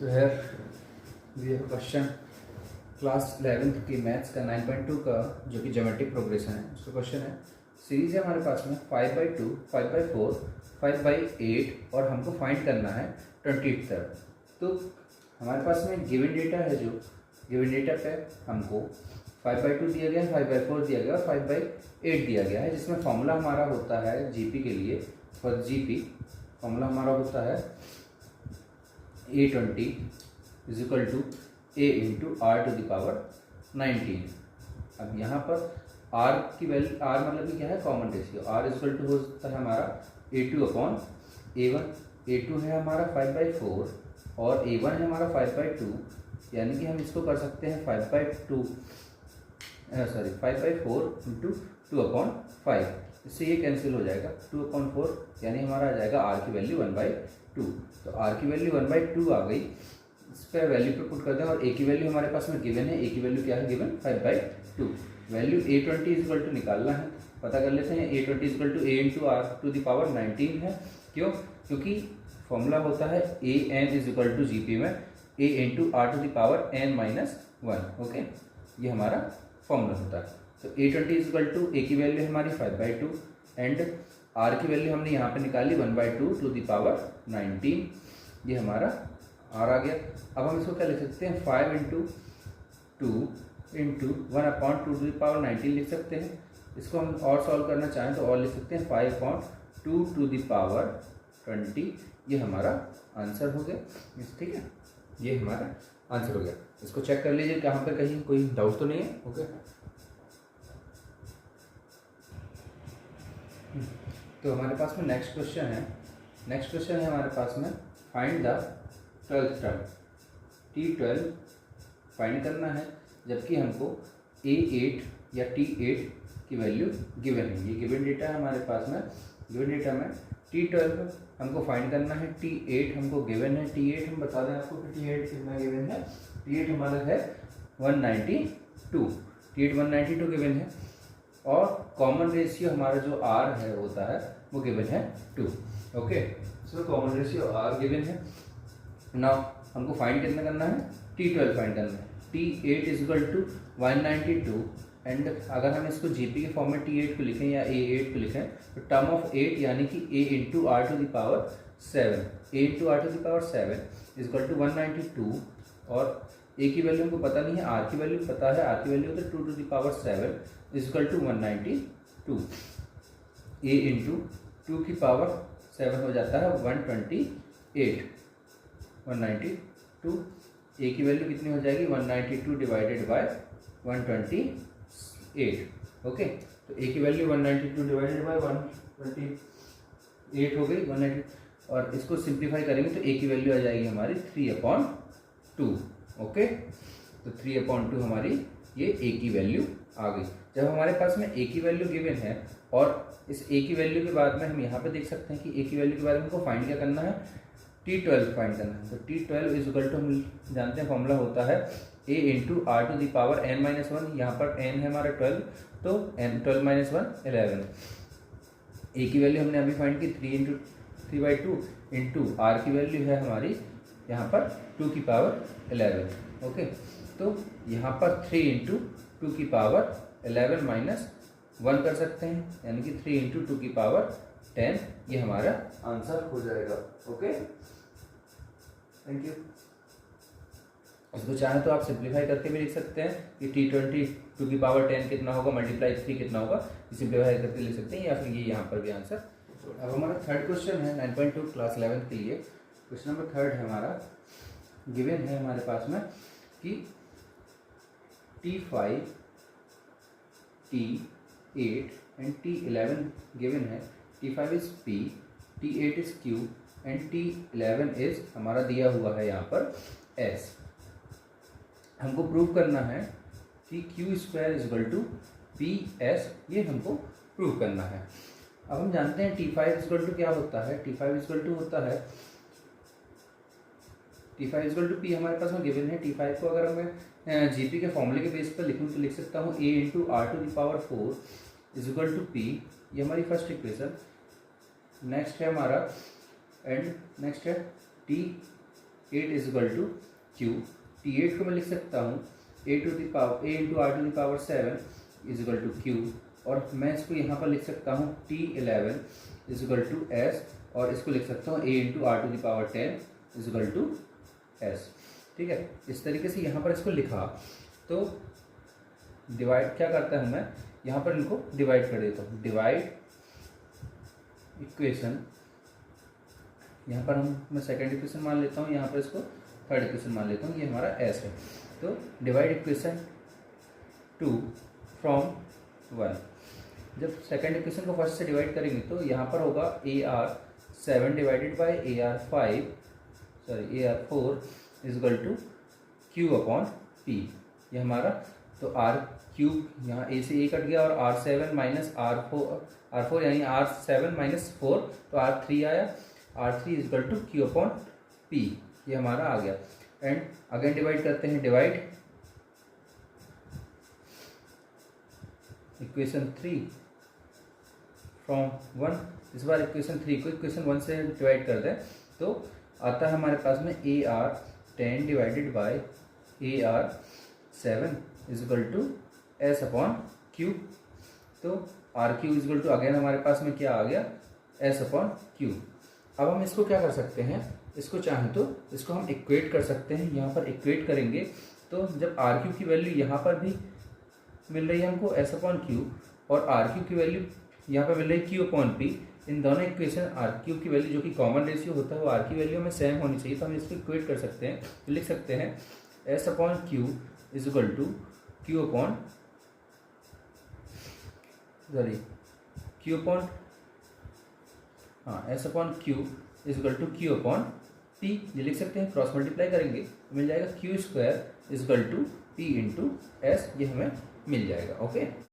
So here we have a question class 11th की maths का 9.2 का जो कि ज्योमेट्रिक प्रोग्रेशन है। उसका क्वेश्चन है, सीरीज है हमारे पास में 5/2, 5/4, 5/8 और हमको फाइंड करना है 20th तक। तो हमारे पास में गिवन डेटा है, जो गिवन डेटा पे हमको 5/2 दिया गया है, 5/4 दिया गया और 5/8 दिया गया है, जिसमें फॉर्मूला हमारा होता है जीपी के लिए। फॉर जीपी फॉर्मूला हमारा होता है A20 = A × R⁻19। अब यहाँ पर R की वैल्यू, R मतलब कि क्या है, कॉमन रेशियो। R = होता है हमारा A2/A1। A2 है हमारा 5/4 और A1 है हमारा 5/2, यानी कि हम इसको कर सकते हैं 5/4 × 2/5। इससे ये कैंसिल हो जाएगा, 2/4 यानी हमारा आ जाएगा R की वैल्यू 1/2। तो R की वैल्यू 1/2 आ गई। इस पर वैल्यू पे पुट कर दें और A की वैल्यू हमारे पास में गिवन है। A की वैल्यू क्या है, गिवन 5/2। वैल्यू A20 = निकालना है, पता कर लेते हैं। A20 = A × R⁻19 है। क्यों? क्योंकि फॉर्मूला होता है AN = GP में A × R⁻n-1। ओके, ये हमारा फॉर्मूला होता है। तो A20 = A की वैल्यू हमारी 5/2 एंड R की वैल्यू हमने यहाँ पे निकाली 1/2⁻19। ये हमारा R आ गया। अब हम इसको क्या लिख सकते हैं, 5 × 2 × 1/2⁻19 लिख सकते हैं। इसको हम और सॉल्व करना चाहें तो और लिख सकते हैं 5/2⁻20। ये हमारा आंसर हो गया। ठीक है, ये हमारा आंसर हो गया। इसको चेक कर लीजिए कहाँ पे कहीं कोई डाउट तो नहीं है। ओके, तो हमारे पास में नेक्स्ट क्वेश्चन है हमारे पास में, find the 12th term. T12 find करना है, जबकि हमको A8 या T8 की वैल्यू गिवन है। ये गिवन डेटा है हमारे पास में। गिवन डेटा में T12 हमको फाइंड करना है, T8 हमको गिवन है। T8 हम बता दें आपको कि T8 कितना गिवन है। T8 हमारा है 192। T8 192 गिवन है और कॉमन रेशियो हमारा जो R है होता है वो गिवन है 2। Okay, so common ratio R given है। नाउ हमको फाइंड कितना करना है, T12 फाइंड करना है। T8 = 192 एंड अगर हम इसको GP के फॉर्म में T8 को लिखें या A8 को लिखें तो टर्म ऑफ 8 यानी कि A × R⁻7। A × R⁻7 = 192 और A की वैल्यू हमको पता नहीं है, R की वैल्यू पता है। R की वैल्यू होता है 2⁻7 = 192। A × 2⁻7 हो जाता है 128। 192 A की वैल्यू कितनी हो जाएगी, 192 / 128। ओके, तो A की वैल्यू 192 / 128 हो गई 190। और इसको सिंप्लीफाई करेंगे तो A की वैल्यू आ जाएगी हमारी 3/2। ओके, तो 3/2 हमारी ये A की वैल्यू आ गई। जब हमारे पास में A की वैल्यू गिवन है और इस A की वैल्यू के बाद में हम यहाँ पे देख सकते हैं कि A की वैल्यू के बाद में हमको फाइंड क्या करना है, T12 फाइंड करना है। तो T12 = हम जानते हैं फॉर्मूला होता है A × R⁻n-1। यहाँ पर n है हमारा 12, तो n12 - 1 11। A की वैल्यू हमने अभी फाइंड की 3/2 इंटू R की वैल्यू है हमारी यहाँ पर 2⁻11। ओके, तो यहाँ पर 3 × 2⁻11 - 1 कर सकते हैं, यानी कि 3 × 2⁻10। ये हमारा आंसर हो जाएगा। Okay, thank you. इसको चाहें तो आप सिंप्लीफाई करके भी लिख सकते हैं कि T20 2⁻10 कितना होगा मल्टीप्लाई 3 कितना होगा, सिंप्लीफाई करके लिख सकते हैं, या फिर ये यहाँ पर भी आंसर। अब हमारा थर्ड क्वेश्चन है 9.2 क्लास 11 के लिए। क्वेश्चन नंबर 3 है हमारा। गिवन है हमारे पास में कि T5, T8 and T11 given है। T5 is P, T8 is Q and T11 is हमारा दिया हुआ है यहाँ पर S। हमको प्रूव करना है कि Q² = PS, ये हमको प्रूव करना है। अब हम जानते हैं T5 = क्या होता है। T5 = होता है, T5 = P हमारे पास में गिवन है। T5 को अगर मैं GP के फॉर्मूले के बेस पर लिखूँ तो लिख सकता हूँ A × R⁴ = P। ये हमारी फर्स्ट इक्वेशन। नेक्स्ट है हमारा एंड नेक्स्ट है 8 is equal to Q. T8 को मैं लिख सकता हूँ a into r to the power 7 is equal to Q, और मैं इसको यहाँ पर लिख सकता हूँ T11 is equal to S, और इसको लिख सकता हूँ a into r to the power 10 is equal to S. ठीक है, इस तरीके से यहाँ पर इसको लिखा। तो डिवाइड क्या करता हूँ मैं, यहाँ पर इनको डिवाइड कर देता हूँ। डिवाइड इक्वेशन, यहाँ पर मैं सेकेंड इक्वेशन मान लेता हूँ, यहाँ पर इसको थर्ड इक्वेशन मान लेता हूँ, ये हमारा एस है। तो डिवाइड इक्वेशन 2 फ्रॉम 1। जब सेकेंड इक्वेशन को फर्स्ट से डिवाइड करेंगे तो यहाँ पर होगा AR7 divided by AR4 is equal to Q upon P, ये हमारा। तो R क्यूब यहाँ A से A कट गया, और R7 माइनस R4 यानी R7 माइनस 4, तो R3 आया। R3 is equal to Q upon P, ये हमारा आ गया। एंड अगेन डिवाइड करते हैं। Divide equation 3 from 1। इस बार इक्वेशन 3 को इक्वेशन 1 से डिवाइड कर दें तो आता है हमारे पास में AR10 divided by AR7 is equal to S upon Q. तो R Q is equal to again हमारे पास में क्या आ गया, एस अपॉन क्यू। अब हम इसको क्या कर सकते हैं, इसको चाहें तो इसको हम इक्वेट कर सकते हैं। यहाँ पर इक्वेट करेंगे तो जब आर क्यू की वैल्यू यहाँ पर भी मिल रही है हमको एस अपॉन क्यू, और आर क्यू की वैल्यू यहाँ पर मिल रही है क्यू अपॉन पी, इन दोनों इक्वेशन आर क्यू की वैल्यू जो कि कॉमन रेशियो होता है वो आर की वैल्यू में सेम होनी चाहिए। तो हम इसको इक्वेट कर सकते हैं। तो लिख सकते हैं S upon Q is equal to Q upon S upon Q is equal to Q upon P, ये लिख सकते हैं। क्रॉस मल्टीप्लाई करेंगे तो मिल जाएगा Q square is equal to P into S, ये हमें मिल जाएगा। ओके।